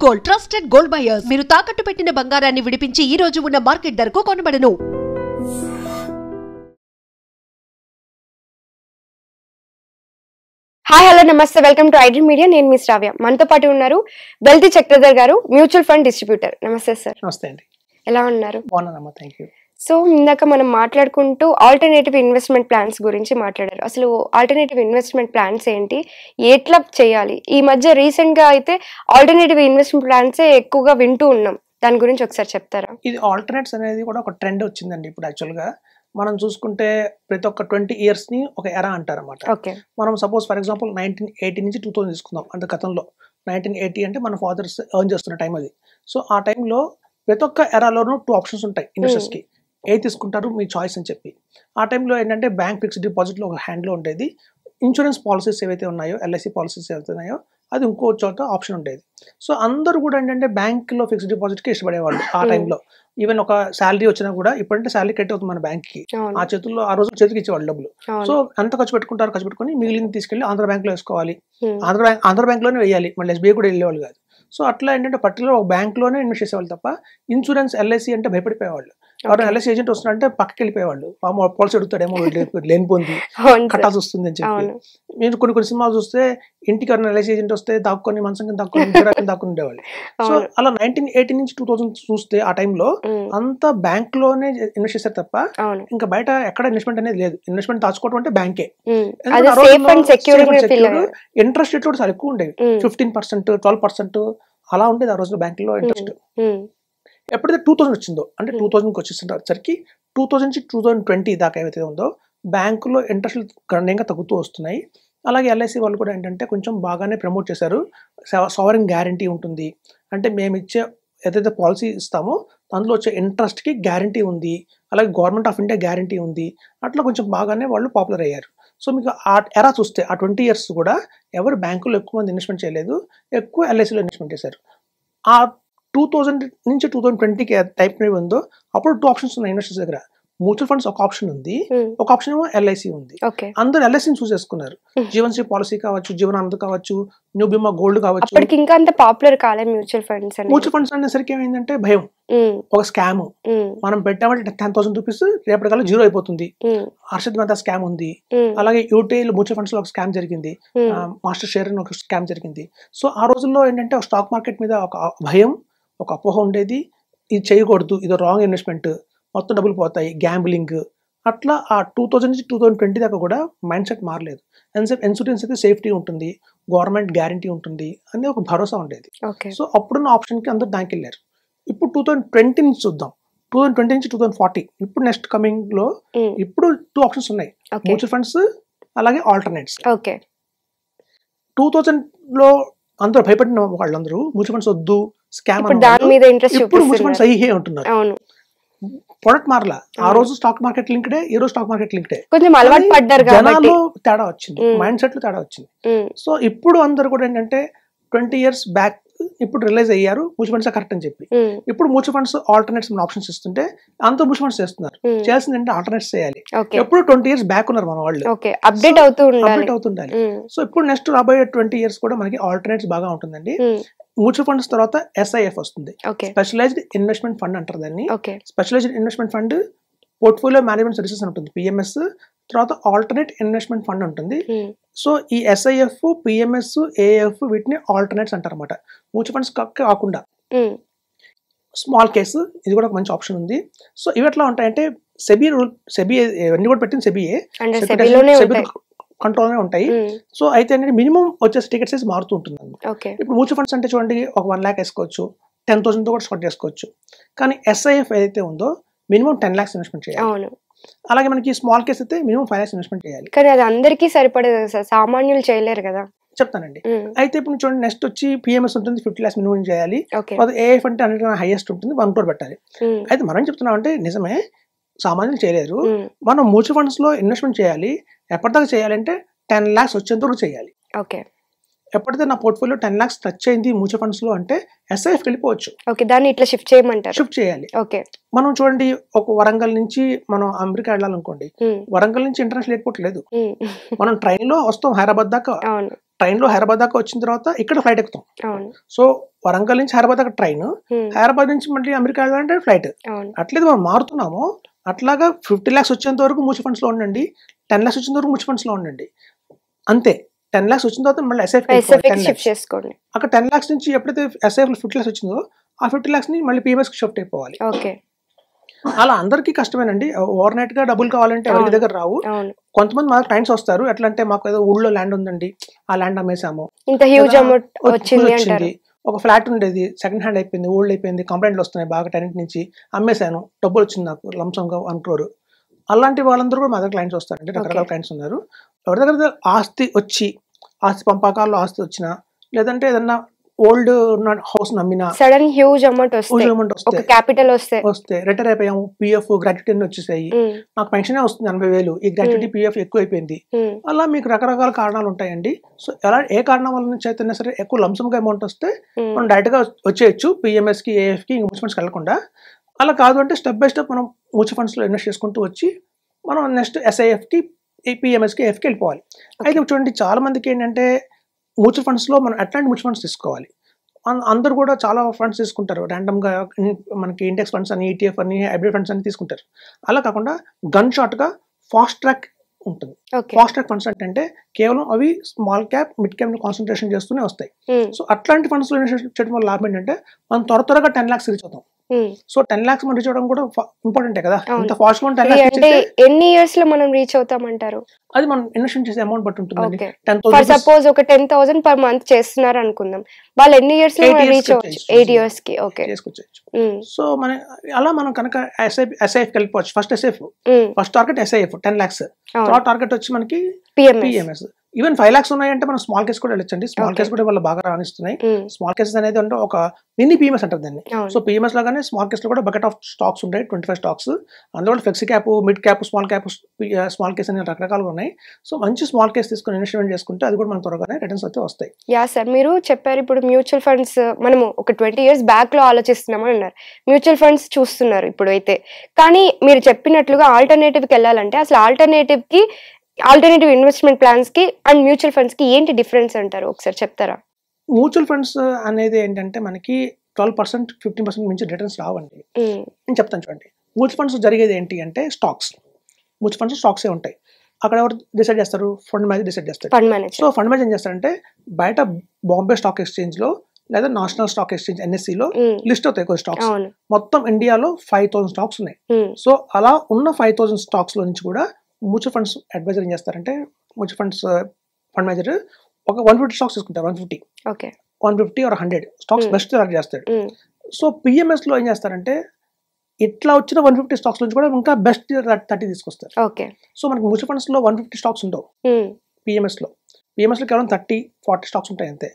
Gold trusted gold buyers మీరు తాకట్టు పెట్టిన బంగారాన్ని విడిపించి ఈ రోజు ఉన్న మార్కెట్ ధరకు కొనబడను. హాయ్ హలో నమస్తే వెల్కమ్ టు ఐడ్రీమ్ మీడియా. నేను మీ శ్రావ్య. మనతో పాటు ఉన్నారు వెల్తీ చక్రధర్ గారు, మ్యూచువల్ ఫండ్ డిస్ట్రిబ్యూటర్. నమస్తే సార్. నమస్తే అండి. ఎలా ఉన్నారు? బాగున్నానమ్మా, థ్యాంక్ యూ. సో ఇందాక మనం మాట్లాడుకుంటూ ఆల్టర్నేటివ్ ఇన్వెస్ట్మెంట్ ప్లాన్స్ గురించి మాట్లాడారు. అసలు ఆల్టర్నేటివ్ ఇన్వెస్ట్మెంట్ ప్లాన్స్ ఏంటి, ఎట్లా చేయాలి? ఈ మధ్య రీసెంట్ గా అయితే ఆల్టర్నేటివ్ ఇన్వెస్ట్మెంట్ ప్లాన్సే ఎక్కువగా వింటూ ఉన్నాం. దాని గురించి ఒకసారి చెప్తారా? ఇది ఆల్టర్నేట్స్ అనేది కూడా ఒక ట్రెండ్ వచ్చిందండి. ఇప్పుడు యాక్చువల్గా మనం చూసుకుంటే ప్రతి ఒక్క 20 years ని ఒక ఎరా అంటారు అనమాట. ఓకే, మనం సపోజ్ ఫర్ ఎగ్జాంపుల్ 1980 నుంచి 2000 తీసుకుందాం. అంటే గతంలో 1980 అంటే మన ఫాదర్స్ ఎర్న్ చేస్తున్న టైం అది. సో ఆ టైంలో ప్రతి ఒక్క ఎరాలోనూ 2 ఆప్షన్స్ ఉంటాయి ఇన్వెస్టర్స్కి. ఏ తీసుకుంటారు మీ చాయిస్ అని చెప్పి. ఆ టైంలో ఏంటంటే బ్యాంక్ ఫిక్స్డ్ డిపాజిట్లో ఒక హ్యాండ్లో ఉండేది, ఇన్సూరెన్స్ పాలసీస్ ఏవైతే ఉన్నాయో, ఎల్ఐసి పాలసీస్ ఏవైతే ఉన్నాయో అది ఇంకో చోట ఆప్షన్ ఉండేది. సో అందరూ కూడా ఏంటంటే బ్యాంక్లో ఫిక్స్డ్ డిపాజిట్కి ఇష్టపడేవాళ్ళు ఆ టైంలో. ఈవెన్ ఒక శాలరీ వచ్చినా కూడా, ఇప్పుడంటే శాలరీ కట్ అవుతుంది మన బ్యాంక్కి, ఆ చేతుల్లో ఆ రోజు చేతికి ఇచ్చేవాళ్ళు డబ్బులు. సో ఎంత ఖర్చు పెట్టుకుని మిగిలిన తీసుకెళ్ళి ఆంధ్ర బ్యాంక్లో వేసుకోవాలి, ఆంధ్ర బ్యాంక్లోనే వేయాలి, మళ్ళీ ఎస్బీఐ కూడా వెళ్ళేవాళ్ళు కాదు. సో అట్లా ఏంటంటే పర్టికులర్ ఒక బ్యాంక్లోనే ఇన్వెస్ట్ చేసేవాళ్ళు తప్ప ఇన్సూరెన్స్ ఎల్ఐసి అంటే భయపడిపోయేవాళ్ళు. ఎవరైనా ఎల్ఐసి ఏజెంట్ వస్తున్నారంటే పక్కకి వెళ్ళిపోయేవాళ్ళు. పాలసీ అడుగుతాడేమో, లేనిపోంది కట్టాల్సి వస్తుంది అని చెప్పి. మీరు కొన్ని సినిమాలు చూస్తే ఇంటికి ఎవరైనా ఎల్ఐసి ఏజెంట్ వస్తే దాక్కుని మంచం కింద దాక్కుని ఉండేవాళ్ళు. సో అలా 1980 నుంచి 2000 చూస్తే ఆ టైంలో అంతా బ్యాంక్ లోనే ఇన్వెస్ట్ చేశారు తప్ప ఇంకా బయట ఎక్కడ ఇన్వెస్ట్మెంట్ అనేది లేదు. ఇన్వెస్ట్మెంట్ దాచుకోవడం అంటే బ్యాంకే. ఇంట్రెస్ట్ రేట్లు కూడా చాలా ఎక్కువ ఉండేవి, 15%, 12% అలా ఉండేది ఆ రోజుల్లో బ్యాంకులో ఇంట్రెస్ట్. ఎప్పుడైతే 2000 వచ్చిందో, అంటే 2000కి వచ్చేసరికి 2000 నుంచి 2020 దాకా ఏవైతే ఉందో బ్యాంకులో ఇంట్రెస్ట్లు గణనీయంగా తగ్గుతూ వస్తున్నాయి. అలాగే ఎల్ఐసి వాళ్ళు కూడా ఏంటంటే కొంచెం బాగానే ప్రమోట్ చేశారు. సావరిన్ గ్యారంటీ ఉంటుంది, అంటే మేము ఇచ్చే ఏదైతే పాలసీ ఇస్తామో అందులో వచ్చే ఇంట్రెస్ట్కి గ్యారంటీ ఉంది, అలాగే గవర్నమెంట్ ఆఫ్ ఇండియా గ్యారంటీ ఉంది. అట్లా కొంచెం బాగానే వాళ్ళు పాపులర్ అయ్యారు. సో మీకు ఆ ఎరా చూస్తే ఆ 20 years కూడా ఎవరు బ్యాంకులో ఎక్కువ మంది ఇన్వెస్ట్మెంట్ చేయలేదు, ఎక్కువ ఎల్ఐసిలో ఇన్వెస్ట్మెంట్ చేశారు. ఆ 2000 నుంచి 2020కి టైప్ ఉందో అప్పుడు 2 ఆప్షన్స్ ఉన్నాయి ఇన్వెస్టర్స్ దగ్గర. మ్యూచువల్ ఫండ్స్ ఒక ఆప్షన్ ఉంది, ఒక ఆప్షన్ ఏమో ఎల్ఐసి ఉంది. అందరూ ఎల్ఐసిని చూస్ చేసుకున్నారు. జీవన్శ్రీ పాలసీ కావచ్చు, జీవనానంద్ కావచ్చు, న్యూ బీమా గోల్డ్ కావచ్చు. ఇంకా అంత పాపులర్ కాలేదు మ్యూచువల్ ఫండ్స్. మ్యూచువల్ ఫండ్స్ అనేసరికి ఏమైందంటే భయం, ఒక స్కామ్. మనం పెట్టామంటే 10,000 రూపీస్ రేపటికల్లా జీరో అయిపోతుంది. హర్షద్ మెహతా స్కామ్ ఉంది. అలాగే యూటీఐలో మ్యూచువల్ ఫండ్స్ లో ఒక స్కామ్ జరిగింది, మాస్టర్ షేర్ అని ఒక స్కామ్ జరిగింది. సో ఆ రోజుల్లో ఏంటంటే స్టాక్ మార్కెట్ మీద ఒక భయం, ఒక అపోహ ఉండేది. ఇది చేయకూడదు, ఇది రాంగ్ ఇన్వెస్ట్మెంట్, మొత్తం డబ్బులు పోతాయి, గ్యాంబ్లింగ్. అట్లా ఆ 2000 నుంచి 2020 దాకా కూడా మైండ్ సెట్ మారలేదు. ఇన్సూరెన్స్ అయితే సేఫ్టీ ఉంటుంది, గవర్నమెంట్ గ్యారంటీ ఉంటుంది అని ఒక భరోసా ఉండేది. సో అప్పుడున్న ఆప్షన్కి అందరూ దానికి వెళ్ళారు. ఇప్పుడు 2020 నుంచి చూద్దాం, 2020 నుంచి 2040, ఇప్పుడు నెక్స్ట్ కమింగ్ లో ఇప్పుడు 2 ఆప్షన్స్ ఉన్నాయి, మ్యూచువల్ ఫండ్స్ అలాగే ఆల్టర్నేట్స్. 2000 లో అందరూ భయపడిన వాళ్ళందరూ మ్యూచువల్ ఫండ్స్ వద్దు, స్కామ్, ఇప్పుడు మ్యూచువల్ ఫండ్స్ అయ్యే ఉంటున్నారు. ప్రొడక్ట్ మారలా. ఆ రోజు స్టాక్ మార్కెట్ లింక్డే, ఈ రోజు స్టాక్ మార్కెట్ లింక్డే. జనాల్లో తేడా వచ్చింది, మైండ్ సెట్ లో తేడా వచ్చింది. సో ఇప్పుడు అందరు కూడా ఏంటంటే 20 years బ్యాక్ ఇప్పుడు రిలైజ్ అయ్యారు మ్యూచువల్ ఫండ్స్ కరెక్ట్ అని చెప్పి. ఇప్పుడు మ్యూచువల్ ఫండ్స్ ఆల్టర్నేట్స్ ఆప్షన్స్ ఇస్తుంటే అంత మ్యూచువల్ ఫండ్స్ చేస్తున్నారు. చేయాల్సింది అంటే ఆల్టర్నేట్స్ చేయాలి. ఎప్పుడు 20 years బ్యాక్ ఉన్నారు మన వాళ్ళు, అప్డేట్ అవుతుండాలి. సో ఇప్పుడు నెక్స్ట్ రాబోయే 20 years కూడా మనకి ఆల్టర్నేట్స్ బాగా ఉంటుందండి. మ్యూచువల్ ఫండ్స్ తర్వాత SIF వస్తుంది, స్పెషలైజ్డ్ ఇన్వెస్ట్మెంట్ ఫండ్ అంటారు దాన్ని. Specialised investment fund portfolio management services ఉంటుంది, PMS. తర్వాత ఆల్టర్నేట్ ఇన్వెస్ట్మెంట్ ఫండ్ ఉంటుంది. సో ఈ SIF, PMS, AIF వీటిని ఆల్టర్నేట్స్ అంటారు అనమాట. మ్యూచువల్ ఫండ్స్ కాకుండా స్మాల్ కేసు ఇది కూడా ఒక మంచి ఆప్షన్ ఉంది. సో ఇవి ఎట్లా ఉంటాయంటే సెబీ ఇవన్నీ కూడా పెట్టింది సెబీఏ కంట్రోల్నే ఉంటాయి. సో అయితే ఏంటంటే మినిమం వచ్చేసి టికెట్ సైజ్ మారుతూ ఉంటుంది. ఇప్పుడు మ్యూచువల్ ఫండ్స్ అంటే చూడండి, ఒక 1 lakh వేసుకోవచ్చు, 10,000 తో కూడా స్టార్ట్ చేసుకోవచ్చు. కానీ SIF ఏదైతే ఉందో మినిమం 10 lakhs ఇన్వెస్ట్మెంట్ చేయాలి. అలాగే మనకి స్మాల్ కేస్ అయితే మినిమం 5 lakhs ఇన్వెస్ట్మెంట్ చేయాలి. కానీ అది అందరికీ సరిపడదు కదా సార్, సామాన్యులు చేయలేరు కదా. చెప్తానండి. అయితే ఇప్పుడు చూడండి, నెక్స్ట్ వచ్చి PMS ఉంటుంది, 50 lakhs మినిమం చేయాలి. AIF అంటే అన్నిటికన్నా హైయెస్ట్ ఉంటుంది, 1 crore పెట్టాలి. అయితే మనం చెప్తున్నాం అంటే నిజమే, సామాన్యులు చేయలేరు. మనం మ్యూచువల్ ఫండ్స్ లో ఇన్వెస్ట్మెంట్ చేయాలి. ఎప్పటిదాకా చేయాలంటే 10 lakhs వచ్చేంత వరకు చేయాలి. ఎప్పుడైతే నా పోర్ట్ఫోలియో 10 lakhs టచ్ అయింది మ్యూచువల్ ఫండ్స్ లో అంటే SIF వెళ్ళిపోవచ్చు. దాన్ని ఇట్లా షిఫ్ట్ చేయమంటారు, షిఫ్ట్ చేయాలి. మనం చూడండి, ఒక వరంగల్ నుంచి మనం అమెరికా వెళ్ళాలనుకోండి, వరంగల్ నుంచి ఇంటర్నేషనల్ ఎయిర్పోర్ట్ లేదు, మనం ట్రైన్ లో వస్తాం హైదరాబాద్ దాకా, ట్రైన్ లో హైదరాబాద్ దాకా వచ్చిన తర్వాత ఇక్కడ ఫ్లైట్ ఎక్కుతాం. అవును. సో వరంగల్ నుంచి హైదరాబాద్ దాకా ట్రైన్, హైదరాబాద్ నుంచి మళ్ళీ అమెరికా వెళ్ళాలంటే ఫ్లైట్. అవును. అట్లేదు మనం మారుతున్నాము. అట్లాగా 50 lakhs వచ్చేంత వరకు మ్యూచువల్ ఫండ్స్ లో ఉండండి, 10 lakhs వచ్చేంత వరకు మ్యూచువల్ ఫండ్స్ లో ఉండండి. అంతే. 10 lakhs వచ్చిన తర్వాత మళ్ళీ SIP షిఫ్ట్ చేసుకోండి. అక్కడ 10 lakhs నుంచి ఎప్పుడైతే SIF 50 lakhs వచ్చిందో ఆ 50 lakhs ని మళ్ళీ PMS కి షిఫ్ట్ అయిపోవాలి. ఓకే. అలా అందరికీ కష్టమేనండి. ఓవర్ నైట్ గా డబ్బులు కావాలంటే ఎవరి దగ్గర రావు. అవును. కొంతమంది మాకు క్లయింట్స్ వస్తారు, ఎట్లా అంటే మాకు ఏదో ఊళ్ళో ల్యాండ్ ఉందండి, ఆ ల్యాండ్ అమ్మేసాము, ఇంత హ్యూజ్ అమౌంట్ వచ్చింది అంటారు. ఒక ఫ్లాట్ ఉండేది సెకండ్ హ్యాండ్ అయిపోయింది, ఓల్డ్ అయిపోయింది, కంప్లైంట్లు వస్తున్నాయి బాగా టెనెంట్ నుంచి, అమ్మేశాను, డబ్బులు వచ్చింది నాకు లంసంగా 1 crore. అలాంటి వాళ్ళందరూ కూడా మా దగ్గర క్లయింట్స్ వస్తారండి. రకరకాల క్లయింట్స్ ఉన్నారు. ఎవరి దగ్గర ఆస్తి వచ్చి, ఆస్తి పంపకాల్లో ఆస్తి వచ్చినా, లేదంటే ఏదన్నా ఓల్డ్ హౌస్ నమ్మినా, సడన్ హ్యూజ్ అమౌంట్ వస్తే, క్యాపిటల్ వస్తే, రిటైర్ అయిపోయాము, PF గ్రాట్యుటీ వచ్చేసాయి, నాకు పెన్షనే వస్తుంది 80,000, ఈ గ్రాట్యుటీ PF ఎక్కువ అయిపోయింది, అలా మీకు రకరకాల కారణాలు ఉంటాయండి. సో ఎలా ఏ కారణం వల్ల నుంచి అయితేనే సరే ఎక్కువ లంసంగా అమౌంట్ వస్తే మనం డైరెక్ట్ గా వచ్చేయచ్చు PMS కి, AF కి, మ్యూచువల్ ఫండ్స్ వెళ్లకుండా. అలా కాదు అంటే స్టెప్ బై స్టెప్ మనం మ్యూచువల్ ఫండ్స్ లో ఇన్వెస్ట్ చేసుకుంటూ వచ్చి మనం నెక్స్ట్ SIF కి, PMS కి, AF కి వెళ్ళిపోవాలి. అయితే చూడండి, చాలా మందికి ఏంటంటే మ్యూచువల్ ఫండ్స్ లో మనం ఎట్లాంటి మ్యూచువల్ ఫండ్స్ తీసుకోవాలి. అందరూ కూడా చాలా ఫండ్స్ తీసుకుంటారు, ర్యాండమ్ గా మనకి ఇండెక్స్ ఫండ్స్ అని, ETF అని, హైబ్రిడ్ ఫండ్స్ అని తీసుకుంటారు. అలా కాకుండా గన్ షాట్ గా ఫాస్ట్ ట్రాక్ ఉంటుంది. ఫాస్ట్ ట్రాక్ ఫండ్స్ అంటే కేవలం అవి small cap, mid cap concentration చేస్తూనే వస్తాయి. సో అట్లాంటి ఫండ్స్ లో ఇన్వెస్ట్ చేయడం వల్ల లాభం ఏంటంటే మనం త్వరగా 10 lakhs రీచ్ అవుతాం. సో 10 lakhs మనం రీచ్ అవడం కూడా ఇంపార్టెంటే కదా. ఇంత ఫాస్ట్ గా 10 lakhs ఎన్ని ఇయర్స్ లో మనం రీచ్ అవుతామంటారు? అది మనం ఇన్వెస్ట్ చేసే అమౌంట్ బట్టి ఉంటుంది. ఫర్ సపోజ్ ఒక 10,000 per month చేస్తున్నారు అనుకుందాం, వాళ్ళు ఎన్ని ఇయర్స్ లో రీచ్ అవ్వచ్చు? 8 years కి. ఓకే, చేసుకోవచ్చు. సో మన అలా మనం కనుక SIF వెళ్ళిపోవచ్చు. First target SIF 10 lakhs, third target వచ్చి మనకి PMS. ఈవెన్ 5 lakhs ఉన్నాయంటే మనం స్మాల్ కేస్ కూడా వెళ్ళొచ్చండి. స్మాల్ కేస్ కూడా వాళ్ళు బాగా రాణిస్తున్నాయి. స్మాల్ కేసెస్ అనేది అంటే ఒక మినీ PMS అంటారు దాన్ని. సో PMS లాగానే స్మాల్ కేస్ లో కూడా బకెట్ ఆఫ్ స్టాక్స్ ఉంటాయి, 25 స్టాక్స్. అందులో కూడా flexi cap, mid cap, small case అనే రకరకాలుగా ఉన్నాయి. సో మంచి స్మాల్ కేస్ తీసుకుని ఇన్వెస్ట్మెంట్ చేసుకుంటే అది కూడా మన త్వరగానే రిటర్న్స్ అయితే వస్తాయి. యా సార్, మీరు చెప్పారు ఇప్పుడు మ్యూచువల్ ఫండ్స్ మనము ఒక 20 years బ్యాక్ లో ఆలోచిస్తున్నామని అన్నారు. మ్యూచువల్ ఫండ్స్ చూస్తున్నారు ఇప్పుడు అయితే. కానీ మీరు చెప్పినట్లుగా ఆల్టర్నేటివ్ కి వెళ్ళాలంటే అసలు ఆల్టర్నేటివ్ ఇన్వెస్ట్మెంట్ ప్లాన్స్ కి అండ్ మ్యూచువల్ ఫండ్స్ కి ఏంటి డిఫరెన్స్ అంటారు? ఒకసారి చెప్తారా? మ్యూచువల్ ఫండ్స్ అనేది ఏంటంటే మనకి 12%, 15% మించి రిటర్న్స్ రావండి. నేను చెప్తాను చూడండి. మ్యూచువల్ ఫండ్స్ జరిగేది ఏంటి అంటే మ్యూచువల్ ఫండ్స్ స్టాక్సే ఉంటాయి. అక్కడ ఎవరు డిసైడ్ చేస్తారు? ఫండ్ మేనేజర్ డిసైడ్ చేస్తారు. సో ఫండ్ మేనేజర్ ఏం చేస్తారంటే బయట బాంబే స్టాక్ ఎక్స్చేంజ్ లో లేదా నేషనల్ స్టాక్ ఎక్స్చేంజ్ NSE లో లిస్ట్ అవుతాయి కొన్ని స్టాక్స్. మొత్తం ఇండియాలో 5,000 స్టాక్స్ ఉన్నాయి. సో అలా ఉన్న 5,000 స్టాక్స్ లో నుంచి కూడా మ్యూచువల్ ఫండ్స్ అడ్వైజర్ ఏం చేస్తారంటే మ్యూచువల్ ఫండ్స్ ఫండ్ మేనేజర్ ఒక 150 స్టాక్స్ తీసుకుంటారు. 150 or 100 స్టాక్స్ బెస్ట్ సెలెక్ట్ చేస్తాడు. సో PMS లో ఏం చేస్తారంటే ఇట్లా వచ్చిన 150 స్టాక్స్ నుంచి కూడా ఇంకా బెస్ట్ 30 తీసుకొస్తారు. సో మనకి మ్యూచువల్ ఫండ్స్ లో 150 స్టాక్స్ ఉండవు. PMS లో కేవలం 30-40 స్టాక్స్ ఉంటాయి అంతే.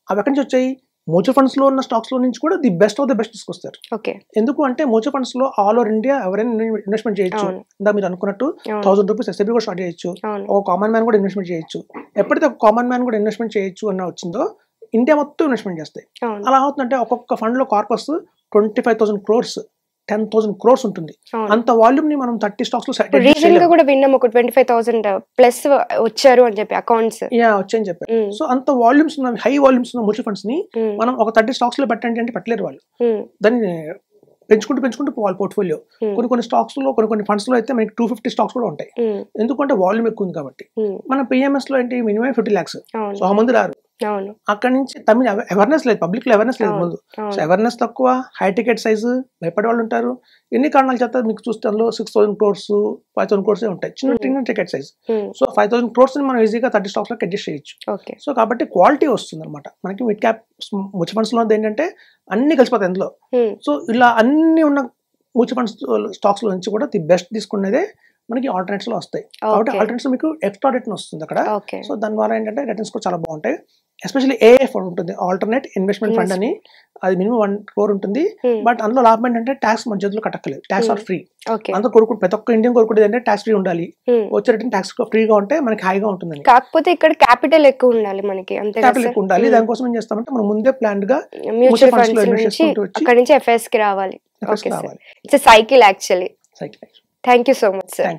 అవి ఎక్కడి నుంచి వచ్చాయి? మ్యూచువల్ ఫండ్స్ లో ఉన్న స్టాక్స్ లో నుంచి కూడా ది బెస్ట్ తీసుకొస్తారు. ఎందుకు అంటే మ్యూచువల్ ఫండ్స్ లో ఆల్ ఓవర్ ఇండియా ఎవరైనా ఇన్వెస్ట్మెంట్ చేయొచ్చు. ఇందా మీరు అనుకున్నట్టు 1,000 రూపీస్ SIP కూడా స్టార్ట్ చేయొచ్చు. ఒక కామన్ మ్యాన్ కూడా ఇన్వెస్ట్మెంట్ చేయొచ్చు. ఎప్పుడైతే ఒక కామన్ మ్యాన్ కూడా ఇన్వెస్ట్మెంట్ చేయొచ్చు అన్న వచ్చిందో ఇండియా మొత్తం ఇన్వెస్ట్మెంట్ చేస్తాయి. అలా అవుతుందంటే ఒక్కొక్క ఫండ్ లో కార్పస్ 25,000 crores, 10,000 crores ఉంటుంది. అంత వాల్యూమ్ ని మనం 30 స్టాక్స్ లో రీసెంట్ గా కూడా విన్నాం, ఒక 25,000 ప్లస్ వచ్చారు అని చెప్పి అకౌంట్స్ వచ్చాయని చెప్పారు. సో అంత వాల్యూమ్స్ ఉన్న హై వాల్యూమ్స్ ఉన్న మ్యూచువల్ ఫండ్స్ ని మనం ఒక 30 స్టాక్స్ లో పెట్టండి అంటే పెట్టలేరు వాళ్ళు. దాన్ని పెంచుకుంటూ పోవాలి పోర్ట్ఫోలియో. కొన్ని స్టాక్స్ లో కొన్ని ఫండ్స్ లో అయితే మనకి 250 స్టాక్స్ కూడా ఉంటాయి. ఎందుకంటే వాల్యూమ్ ఎక్కువ ఉంది కాబట్టి. మన PMS లో ఏంటి మినిమం 50 lakhs. సో ఆ మంది రారు. అక్కడ నుంచి అవేర్నెస్ లేదు, పబ్లిక్ లో అవేర్నెస్ లేదు ముందు. సో అవేర్నెస్ తక్కువ, హై టికెట్ సైజు, భయపడే వాళ్ళు ఉంటారు. ఎన్ని కారణాల చేత మీకు చూస్తే అందులో 6,000 crores, 5,000 crores ఉంటాయి చిన్న టికెట్ సైజ్. సో 5,000 crores ని మనం ఈజీగా 30 స్టాక్స్ లో అడ్జస్ట్ చేయొచ్చు. సో కాబట్టి క్వాలిటీ వస్తుంది అనమాట మనకి. మిడ్ క్యాప్ మ్యూచువల్ ఫండ్స్ లో ఏంటంటే అన్ని కలిసిపోతాయి అందులో. సో ఇలా అన్ని ఉన్న మ్యూచువల్ ఫండ్స్ స్టాక్స్ లో నుంచి కూడా ది బెస్ట్ తీసుకునేదే మనకి ఆల్టర్నేట్స్ లో వస్తాయి. కాబట్టి ఆల్టర్నేట్స్ మీకు ఎక్స్ట్రా రిటర్న్ వస్తుంది అక్కడ. సో దాని ద్వారా ఏంటంటే రిటర్న్స్ కూడా చాలా బాగుంటాయి. ఎస్పెషల్లీ AIF ఉంటుంది, ఆల్టర్నేట్ ఇన్వెస్ట్మెంట్ ఫండ్ అని. అది మినిమం 1 crore ఉంటుంది. బట్ అందులో లాభం ఏంటంటే ట్యాక్స్ మధ్యలో కట్టక్కలేదు. Tax are free. అందరూ ప్రతి ఒక్క ఇండియన్ కోరుకుంటుంది అంటే ట్యాక్స్ ఫ్రీ ఉండాలి, వచ్చే రిటర్న్ ట్యాక్స్ ఫ్రీగా ఉంటే మనకి హైగా ఉంటుంది. కాకపోతే ఇక్కడ క్యాపిటల్ ఎక్కువ ఉండాలి మనకి. క్యాపిటల్ ఎక్కువ ఉండాలి. దానికోసం ఏం చేస్తామంటే మనం ముందే ప్లాన్ గా మ్యూచువల్ ఫండ్స్ లో ఇన్వెస్ట్ చేసుకుంటూ వచ్చి అక్కడ నుంచి FS కి రావాలి. It's cycle actually. Thank you so much sir.